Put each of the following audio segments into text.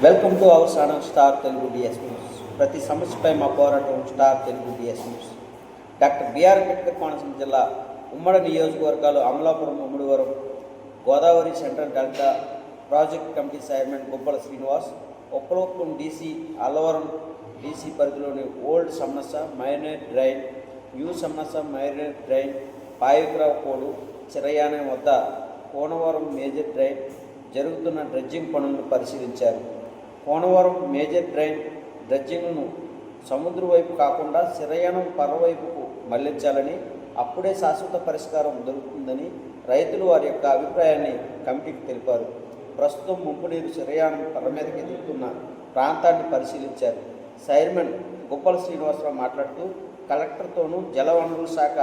Welcome to our channel star Telugu DS news. ప్రతి సమస్యపై మా పోరాటం star Telugu DS news. Doctor BR Ambedkar Konaseema జిల్లా ఉమ్మడి నియోజకవర్గాలు Amalapuram, Mummidivaram, Godavari central delta project committee chairman Gubbala Srinivas, Uppalavaram DC, Allavaram DC పరిధిలోని old Sammasa minor drain, new Sammasa minor drain, Payakaravu Kodu, Chirayanam వద్ద కోనవరం మేజర్ డ్రైన్ జరుగుతున్న డ్రెడ్జింగ్ పనులను పరిశీలించారు. కోనవరం మేజర్ డ్రైన్ డ్రెడ్జింగ్ను సముద్రం వైపు కాకుండా శిరయానం పరవైపుకు మళ్లించాలని, అప్పుడే శాశ్వత పరిష్కారం దొరుకుతుందని రైతులు వారి యొక్క అభిప్రాయాన్ని కమిటీకి తెలిపారు. ప్రస్తుతం ముంపు నీరు శిరయానం పర మీదకి ఎదుగుతున్న ప్రాంతాన్ని పరిశీలించారు. చైర్మన్ గుబ్బల శ్రీనివాసరావు మాట్లాడుతూ కలెక్టర్తోనూ, జలవనరుల శాఖ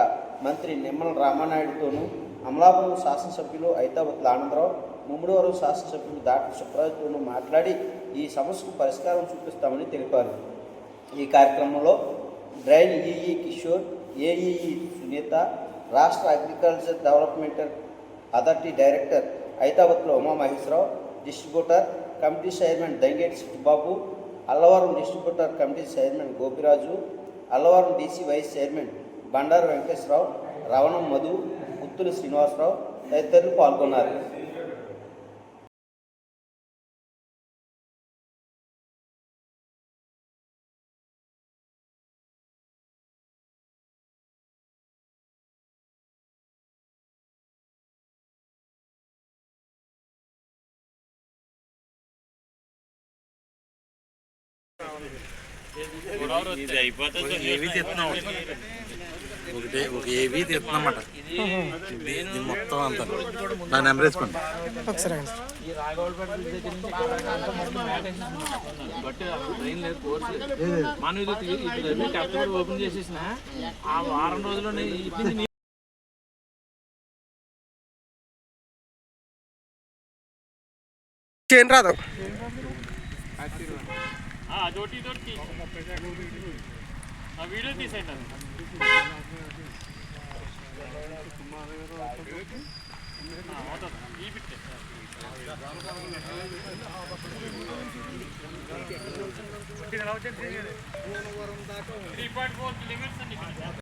మంత్రి నిమ్మల రామానాయుడుతోనూ, అమలాపురం శాసనసభ్యులు ఐతావత్తుల ఆనందరావు, ముమ్మడివరం శాసనసభ్యులు డాక్టర్ సుబ్రాజ్తోనూ మాట్లాడి ఈ సమస్యకు పరిష్కారం చూపిస్తామని తెలిపారు. ఈ కార్యక్రమంలో drain EE Kishore, AEE Sunitha, రాష్ట్ర agriculture development authority director Aithavattula Umamaheswararao, distributor committee chairman Dangeti Sittubabu, Allavaram distributor committee chairman Gopiraju, Allavaram DC vice chairman Bandaru Venkateswararao, Ravanam Madhu, Puttula Srinivasarao తదితరులు పాల్గొన్నారు. ఇది అయిపోతుంది. ఏవి తెస్తున్నాం ఒక ఏవి తెస్తున్నామాట. ఇది మొత్తం అంతా నా నెంబర్ వేసుకోండి ఒకసారి. మనం ఇది ఓపెన్ చేసేసిన ఆ వారం రోజుల్లోనే రాదు. వీడియో తీసేయండి. ఈ 3.4 లిమిట్స్